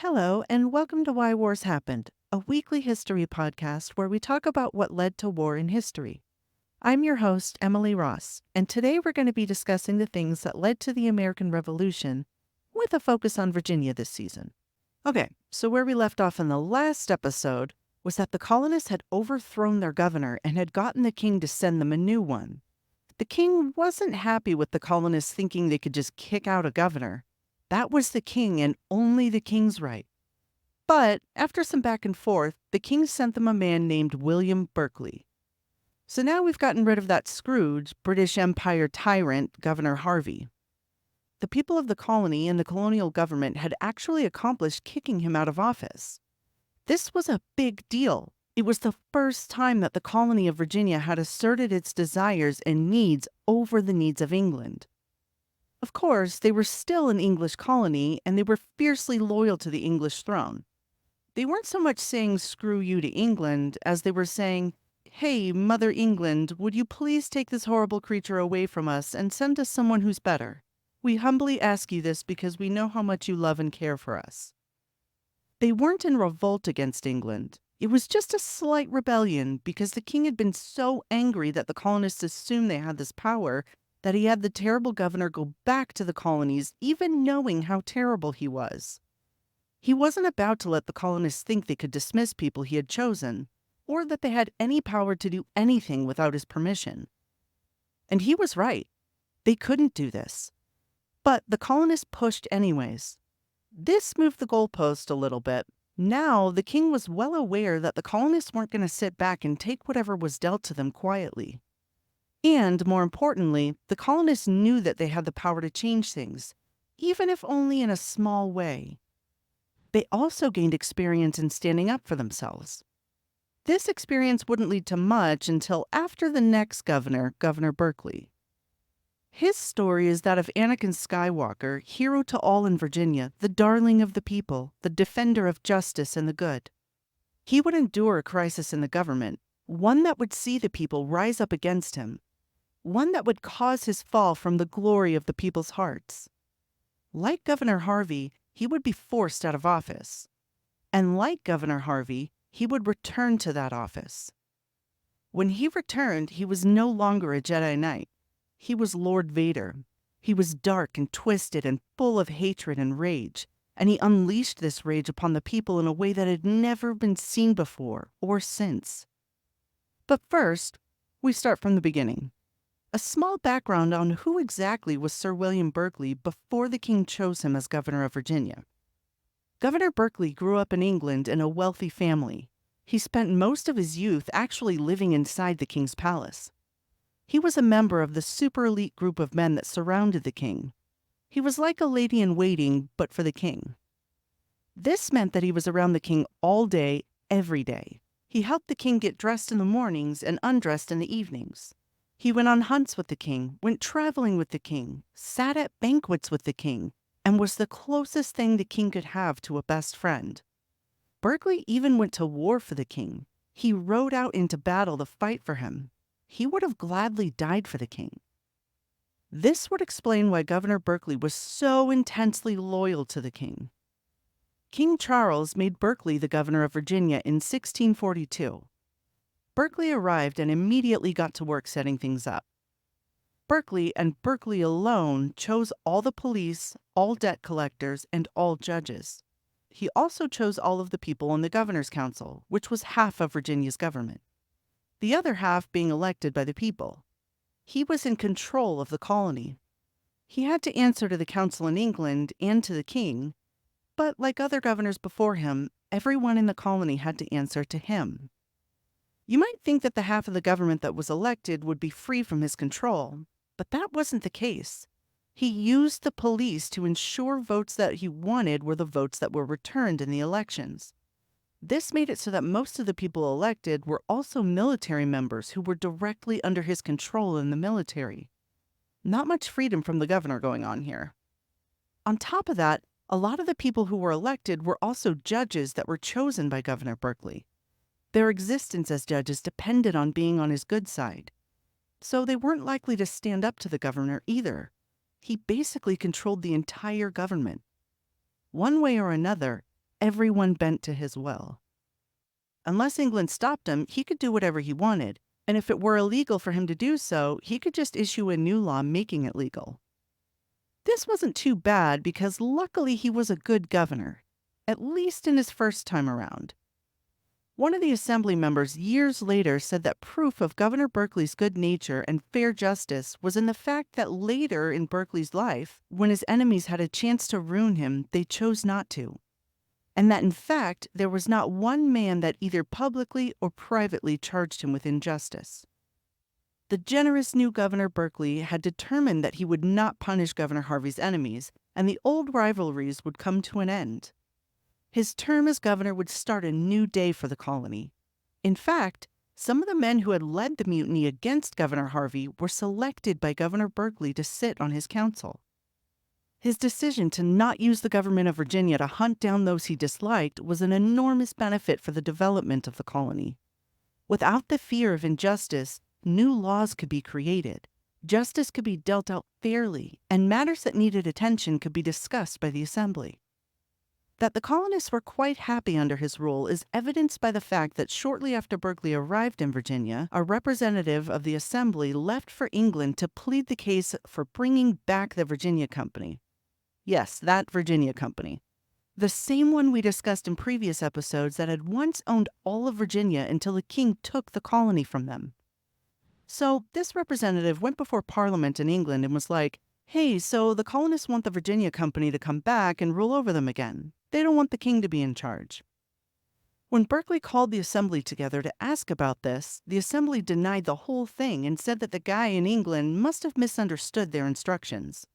Hello, and welcome to Why Wars Happened, a weekly history podcast where we talk about what led to war in history. I'm your host, Emily Ross, and today we're going to be discussing the things that led to the American Revolution with a focus on Virginia this season. Okay, so where we left off in the last episode was that the colonists had overthrown their governor and had gotten the king to send them a new one. The king wasn't happy with the colonists thinking they could just kick out a governor. That was the king and only the king's right. But after some back and forth, the king sent them a man named William Berkeley. So now we've gotten rid of that Scrooge, British Empire tyrant, Governor Harvey. The people of the colony and the colonial government had actually accomplished kicking him out of office. This was a big deal. It was the first time that the colony of Virginia had asserted its desires and needs over the needs of England. Of course, they were still an English colony, and they were fiercely loyal to the English throne. They weren't so much saying screw you to England as they were saying, hey, Mother England, would you please take this horrible creature away from us and send us someone who's better? We humbly ask you this because we know how much you love and care for us. They weren't in revolt against England. It was just a slight rebellion because the king had been so angry that the colonists assumed they had this power that he had the terrible governor go back to the colonies, even knowing how terrible he was. He wasn't about to let the colonists think they could dismiss people he had chosen, or that they had any power to do anything without his permission. And he was right. They couldn't do this. But the colonists pushed anyways. This moved the goalpost a little bit. Now, the king was well aware that the colonists weren't going to sit back and take whatever was dealt to them quietly. And, more importantly, the colonists knew that they had the power to change things, even if only in a small way. They also gained experience in standing up for themselves. This experience wouldn't lead to much until after the next governor, Governor Berkeley. His story is that of Anakin Skywalker, hero to all in Virginia, the darling of the people, the defender of justice and the good. He would endure a crisis in the government, one that would see the people rise up against him, one that would cause his fall from the glory of the people's hearts. Like Governor Harvey, he would be forced out of office. And like Governor Harvey, he would return to that office. When he returned, he was no longer a Jedi Knight. He was Lord Vader. He was dark and twisted and full of hatred and rage, and he unleashed this rage upon the people in a way that had never been seen before or since. But first, we start from the beginning. A small background on who exactly was Sir William Berkeley before the king chose him as governor of Virginia. Governor Berkeley grew up in England in a wealthy family. He spent most of his youth actually living inside the king's palace. He was a member of the super elite group of men that surrounded the king. He was like a lady in waiting, but for the king. This meant that he was around the king all day, every day. He helped the king get dressed in the mornings and undressed in the evenings. He went on hunts with the king, went traveling with the king, sat at banquets with the king, and was the closest thing the king could have to a best friend. Berkeley even went to war for the king. He rode out into battle to fight for him. He would have gladly died for the king. This would explain why Governor Berkeley was so intensely loyal to the king. King Charles made Berkeley the governor of Virginia in 1642. Berkeley arrived and immediately got to work setting things up. Berkeley, and Berkeley alone, chose all the police, all debt collectors, and all judges. He also chose all of the people on the Governor's Council, which was half of Virginia's government, the other half being elected by the people. He was in control of the colony. He had to answer to the council in England and to the king, but like other governors before him, everyone in the colony had to answer to him. You might think that the half of the government that was elected would be free from his control, but that wasn't the case. He used the police to ensure votes that he wanted were the votes that were returned in the elections. This made it so that most of the people elected were also military members who were directly under his control in the military. Not much freedom from the governor going on here. On top of that, a lot of the people who were elected were also judges that were chosen by Governor Berkeley. Their existence as judges depended on being on his good side. So they weren't likely to stand up to the governor either. He basically controlled the entire government. One way or another, everyone bent to his will. Unless England stopped him, he could do whatever he wanted, and if it were illegal for him to do so, he could just issue a new law making it legal. This wasn't too bad because luckily he was a good governor, at least in his first time around. One of the assembly members years later said that proof of Governor Berkeley's good nature and fair justice was in the fact that later in Berkeley's life, when his enemies had a chance to ruin him, they chose not to. And that in fact, there was not one man that either publicly or privately charged him with injustice. The generous new Governor Berkeley had determined that he would not punish Governor Harvey's enemies, and the old rivalries would come to an end. His term as governor would start a new day for the colony. In fact, some of the men who had led the mutiny against Governor Harvey were selected by Governor Berkeley to sit on his council. His decision to not use the government of Virginia to hunt down those he disliked was an enormous benefit for the development of the colony. Without the fear of injustice, new laws could be created, justice could be dealt out fairly, and matters that needed attention could be discussed by the Assembly. That the colonists were quite happy under his rule is evidenced by the fact that shortly after Berkeley arrived in Virginia, a representative of the Assembly left for England to plead the case for bringing back the Virginia Company. Yes, that Virginia Company. The same one we discussed in previous episodes that had once owned all of Virginia until the king took the colony from them. So this representative went before Parliament in England and was like, hey, so the colonists want the Virginia Company to come back and rule over them again. They don't want the king to be in charge. When Berkeley called the Assembly together to ask about this, the Assembly denied the whole thing and said that the guy in England must have misunderstood their instructions.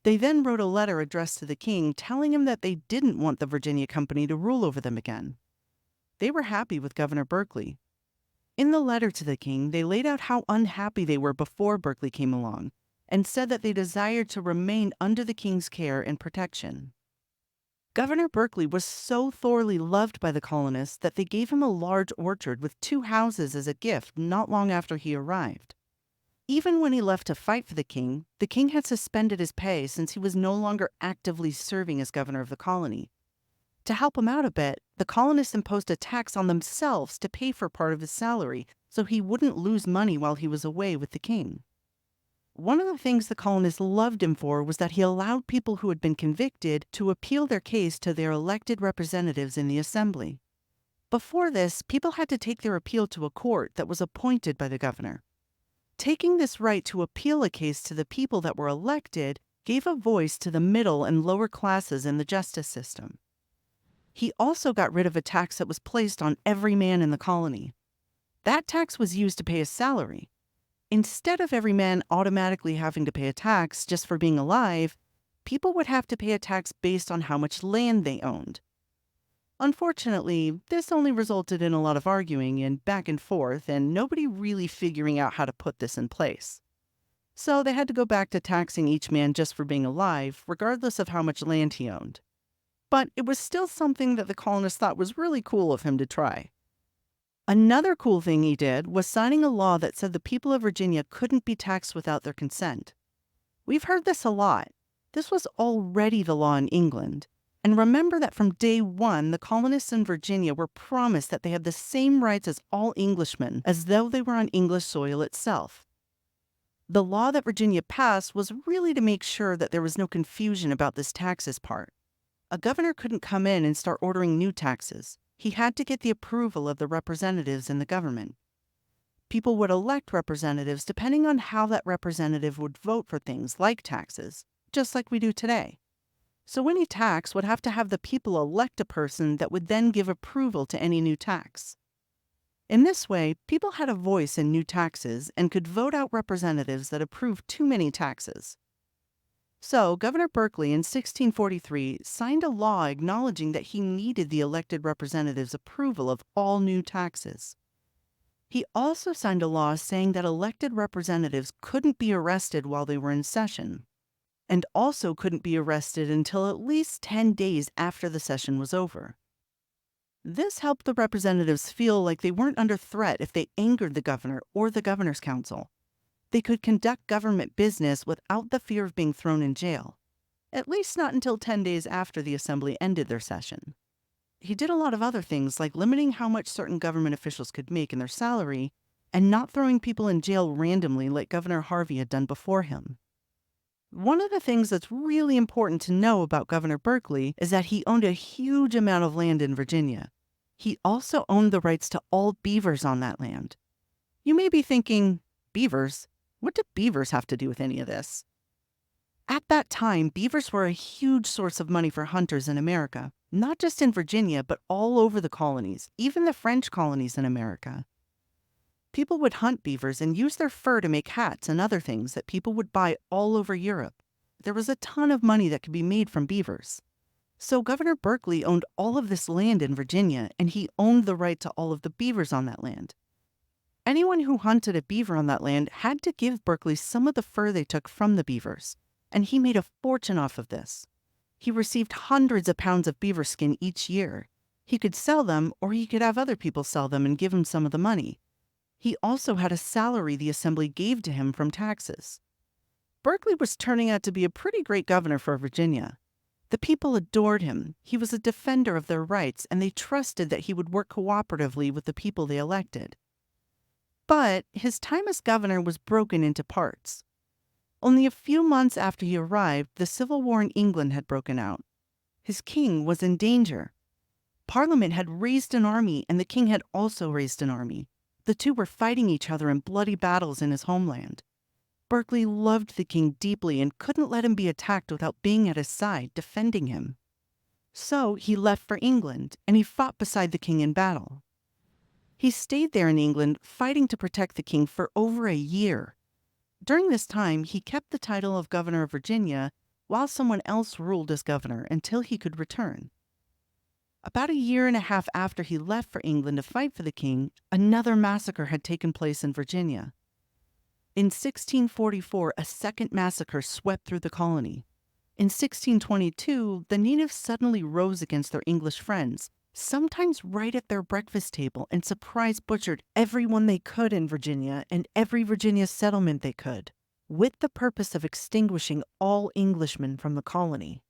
They then wrote a letter addressed to the king telling him that they didn't want the Virginia Company to rule over them again. They were happy with Governor Berkeley. In the letter to the king, they laid out how unhappy they were before Berkeley came along and said that they desired to remain under the king's care and protection. Governor Berkeley was so thoroughly loved by the colonists that they gave him a large orchard with 2 houses as a gift not long after he arrived. Even when he left to fight for the king had suspended his pay since he was no longer actively serving as governor of the colony. To help him out a bit, the colonists imposed a tax on themselves to pay for part of his salary so he wouldn't lose money while he was away with the king. One of the things the colonists loved him for was that he allowed people who had been convicted to appeal their case to their elected representatives in the Assembly. Before this, people had to take their appeal to a court that was appointed by the governor. Taking this right to appeal a case to the people that were elected gave a voice to the middle and lower classes in the justice system. He also got rid of a tax that was placed on every man in the colony. That tax was used to pay his salary. Instead of every man automatically having to pay a tax just for being alive, people would have to pay a tax based on how much land they owned. Unfortunately, this only resulted in a lot of arguing and back and forth, and nobody really figuring out how to put this in place. So they had to go back to taxing each man just for being alive, regardless of how much land he owned. But it was still something that the colonists thought was really cool of him to try. Another cool thing he did was signing a law that said the people of Virginia couldn't be taxed without their consent. We've heard this a lot. This was already the law in England. And remember that from day one, the colonists in Virginia were promised that they had the same rights as all Englishmen, as though they were on English soil itself. The law that Virginia passed was really to make sure that there was no confusion about this taxes part. A governor couldn't come in and start ordering new taxes. He had to get the approval of the representatives in the government. People would elect representatives depending on how that representative would vote for things like taxes, just like we do today. So any tax would have to have the people elect a person that would then give approval to any new tax. In this way, people had a voice in new taxes and could vote out representatives that approved too many taxes. So Governor Berkeley in 1643 signed a law acknowledging that he needed the elected representatives' approval of all new taxes. He also signed a law saying that elected representatives couldn't be arrested while they were in session, and also couldn't be arrested until at least 10 days after the session was over. This helped the representatives feel like they weren't under threat if they angered the governor or the governor's council. They could conduct government business without the fear of being thrown in jail, at least not until 10 days after the assembly ended their session. he did a lot of other things like limiting how much certain government officials could make in their salary and not throwing people in jail randomly like Governor Harvey had done before him. One of the things that's really important to know about Governor Berkeley is that he owned a huge amount of land in Virginia. He also owned the rights to all beavers on that land. You may be thinking, beavers? What do beavers have to do with any of this? At that time, beavers were a huge source of money for hunters in America, not just in Virginia, but all over the colonies, even the French colonies in America. People would hunt beavers and use their fur to make hats and other things that people would buy all over Europe. There was a ton of money that could be made from beavers. So Governor Berkeley owned all of this land in Virginia, and he owned the right to all of the beavers on that land. Anyone who hunted a beaver on that land had to give Berkeley some of the fur they took from the beavers, and he made a fortune off of this. He received hundreds of pounds of beaver skin each year. He could sell them, or he could have other people sell them and give him some of the money. He also had a salary the assembly gave to him from taxes. Berkeley was turning out to be a pretty great governor for Virginia. The people adored him. He was a defender of their rights, and they trusted that he would work cooperatively with the people they elected. But his time as governor was broken into parts. Only a few months after he arrived, the Civil War in England had broken out. His king was in danger. Parliament had raised an army, and the king had also raised an army. The two were fighting each other in bloody battles in his homeland. Berkeley loved the king deeply and couldn't let him be attacked without being at his side, defending him. So he left for England, and he fought beside the king in battle. He stayed there in England, fighting to protect the king for over a year. During this time, he kept the title of governor of Virginia while someone else ruled as governor until he could return. About a year and a half after he left for England to fight for the king, another massacre had taken place in Virginia. In 1644, a second massacre swept through the colony. In 1622, the natives suddenly rose against their English friends, sometimes right at their breakfast table, and surprise butchered everyone they could in Virginia and every Virginia settlement they could, with the purpose of extinguishing all Englishmen from the colony.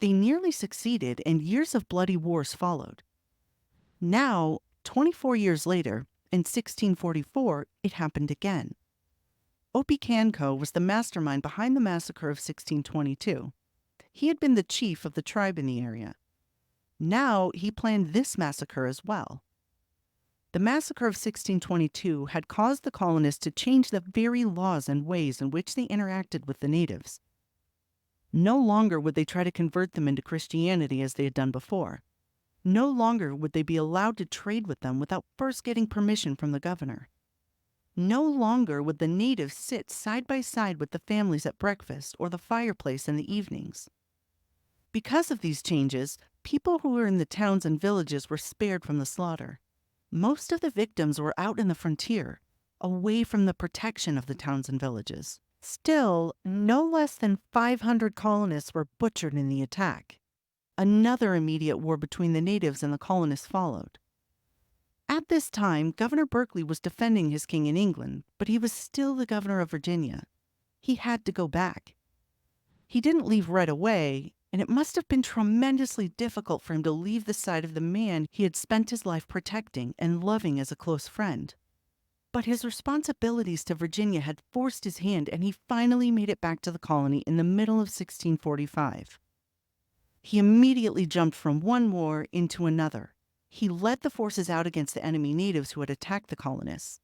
They nearly succeeded, and years of bloody wars followed. Now, 24 years later, in 1644, it happened again. Opechancanough was the mastermind behind the massacre of 1622. He had been the chief of the tribe in the area. Now he planned this massacre as well. The massacre of 1622 had caused the colonists to change the very laws and ways in which they interacted with the natives. No longer would they try to convert them into Christianity as they had done before. No longer would they be allowed to trade with them without first getting permission from the governor. No longer would the natives sit side by side with the families at breakfast or the fireplace in the evenings. Because of these changes, people who were in the towns and villages were spared from the slaughter. Most of the victims were out in the frontier, away from the protection of the towns and villages. Still, no less than 500 colonists were butchered in the attack. Another immediate war between the natives and the colonists followed. At this time, Governor Berkeley was defending his king in England, but he was still the governor of Virginia. He had to go back. He didn't leave right away, and it must have been tremendously difficult for him to leave the side of the man he had spent his life protecting and loving as a close friend. But his responsibilities to Virginia had forced his hand, and he finally made it back to the colony in the middle of 1645. He immediately jumped from one war into another. He led the forces out against the enemy natives who had attacked the colonists.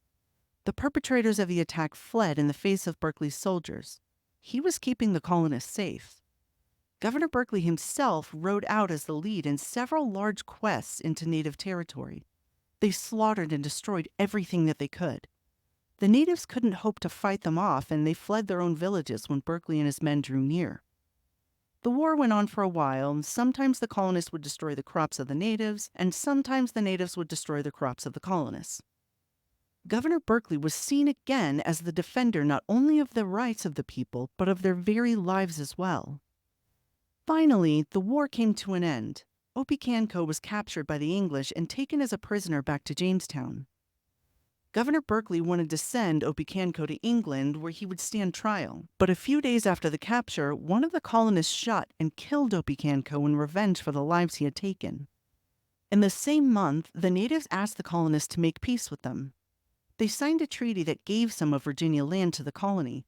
The perpetrators of the attack fled in the face of Berkeley's soldiers. He was keeping the colonists safe. Governor Berkeley himself rode out as the lead in several large quests into native territory. They slaughtered and destroyed everything that they could. The natives couldn't hope to fight them off, and they fled their own villages when Berkeley and his men drew near. The war went on for a while, and sometimes the colonists would destroy the crops of the natives, and sometimes the natives would destroy the crops of the colonists. Governor Berkeley was seen again as the defender not only of the rights of the people, but of their very lives as well. Finally, the war came to an end. Opechancanough was captured by the English and taken as a prisoner back to Jamestown. Governor Berkeley wanted to send Opechancanough to England where he would stand trial, but a few days after the capture, one of the colonists shot and killed Opechancanough in revenge for the lives he had taken. In the same month, the natives asked the colonists to make peace with them. They signed a treaty that gave some of Virginia land to the colony.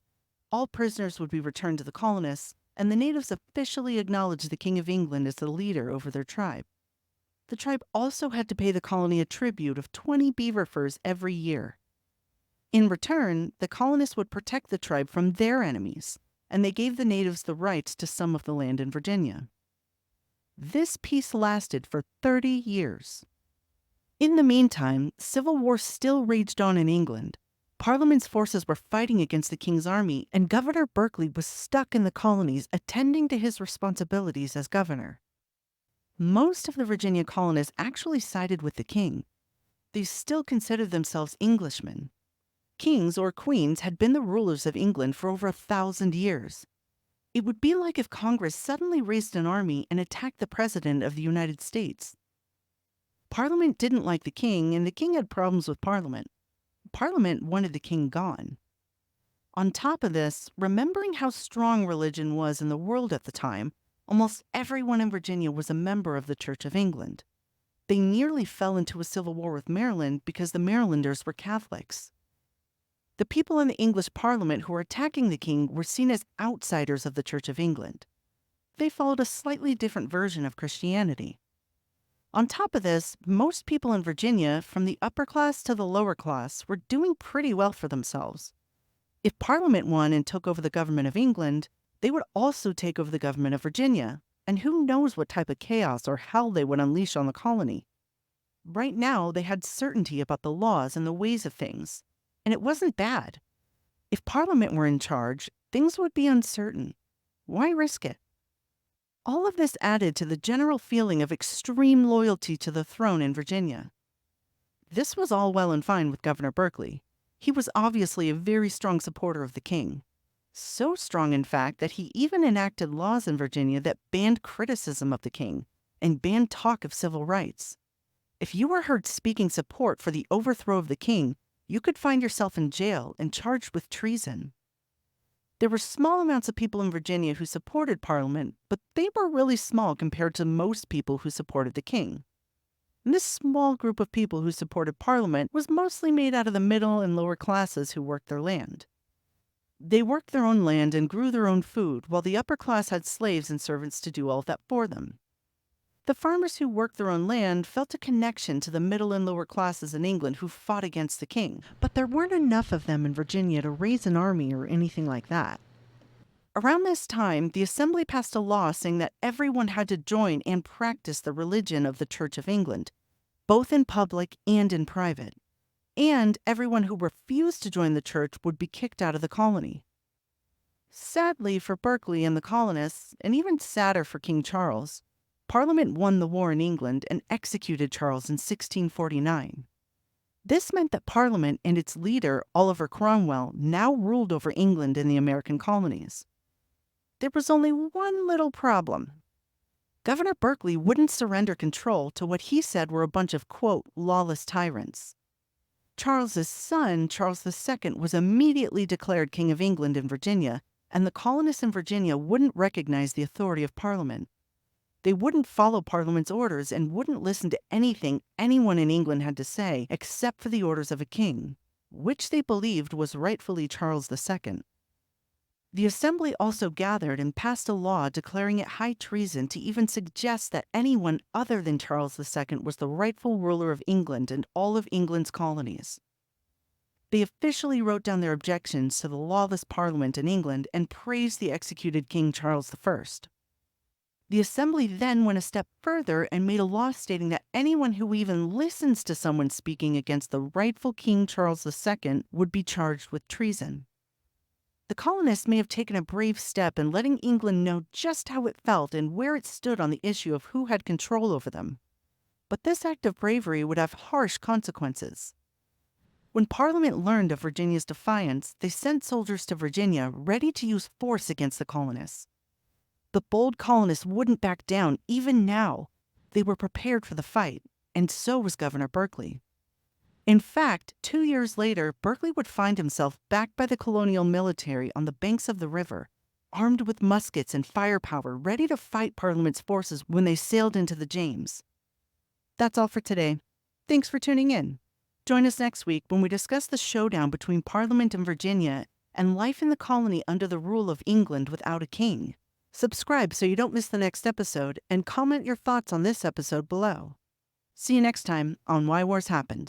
All prisoners would be returned to the colonists, and the natives officially acknowledged the King of England as the leader over their tribe. The tribe also had to pay the colony a tribute of 20 beaver furs every year. In return, the colonists would protect the tribe from their enemies, and they gave the natives the rights to some of the land in Virginia. This peace lasted for 30 years. In the meantime, civil war still raged on in England. Parliament's forces were fighting against the king's army, and Governor Berkeley was stuck in the colonies attending to his responsibilities as governor. Most of the Virginia colonists actually sided with the king. They still considered themselves Englishmen. Kings or queens had been the rulers of England for over 1,000 years. It would be like if Congress suddenly raised an army and attacked the President of the United States. Parliament didn't like the king, and the king had problems with Parliament. Parliament wanted the king gone. On top of this, remembering how strong religion was in the world at the time, almost everyone in Virginia was a member of the Church of England. They nearly fell into a civil war with Maryland because the Marylanders were Catholics. The people in the English Parliament who were attacking the king were seen as outsiders of the Church of England. They followed a slightly different version of Christianity. On top of this, most people in Virginia, from the upper class to the lower class, were doing pretty well for themselves. If Parliament won and took over the government of England, they would also take over the government of Virginia, and who knows what type of chaos or hell they would unleash on the colony. Right now, they had certainty about the laws and the ways of things, and it wasn't bad. If Parliament were in charge, things would be uncertain. Why risk it? All of this added to the general feeling of extreme loyalty to the throne in Virginia. This was all well and fine with Governor Berkeley. He was obviously a very strong supporter of the king. So strong, in fact, that he even enacted laws in Virginia that banned criticism of the king and banned talk of civil rights. If you were heard speaking support for the overthrow of the king, you could find yourself in jail and charged with treason. There were small amounts of people in Virginia who supported Parliament, but they were really small compared to most people who supported the king. And this small group of people who supported Parliament was mostly made out of the middle and lower classes who worked their land. They worked their own land and grew their own food, while the upper class had slaves and servants to do all of that for them. The farmers who worked their own land felt a connection to the middle and lower classes in England who fought against the king, but there weren't enough of them in Virginia to raise an army or anything like that. Around this time, the Assembly passed a law saying that everyone had to join and practice the religion of the Church of England, both in public and in private. And everyone who refused to join the church would be kicked out of the colony. Sadly for Berkeley and the colonists, and even sadder for King Charles, Parliament won the war in England and executed Charles in 1649. This meant that Parliament and its leader, Oliver Cromwell, now ruled over England and the American colonies. There was only one little problem. Governor Berkeley wouldn't surrender control to what he said were a bunch of, quote, lawless tyrants. Charles's son, Charles II, was immediately declared King of England in Virginia, and the colonists in Virginia wouldn't recognize the authority of Parliament. They wouldn't follow Parliament's orders and wouldn't listen to anything anyone in England had to say except for the orders of a king, which they believed was rightfully Charles II. The Assembly also gathered and passed a law declaring it high treason to even suggest that anyone other than Charles II was the rightful ruler of England and all of England's colonies. They officially wrote down their objections to the lawless Parliament in England and praised the executed King Charles I. The Assembly then went a step further and made a law stating that anyone who even listens to someone speaking against the rightful King Charles II would be charged with treason. The colonists may have taken a brave step in letting England know just how it felt and where it stood on the issue of who had control over them. But this act of bravery would have harsh consequences. When Parliament learned of Virginia's defiance, they sent soldiers to Virginia ready to use force against the colonists. The bold colonists wouldn't back down even now. They were prepared for the fight, and so was Governor Berkeley. In fact, 2 years later, Berkeley would find himself backed by the colonial military on the banks of the river, armed with muskets and firepower, ready to fight Parliament's forces when they sailed into the James. That's all for today. Thanks for tuning in. Join us next week when we discuss the showdown between Parliament in Virginia and life in the colony under the rule of England without a king. Subscribe so you don't miss the next episode and comment your thoughts on this episode below. See you next time on Why Wars Happened.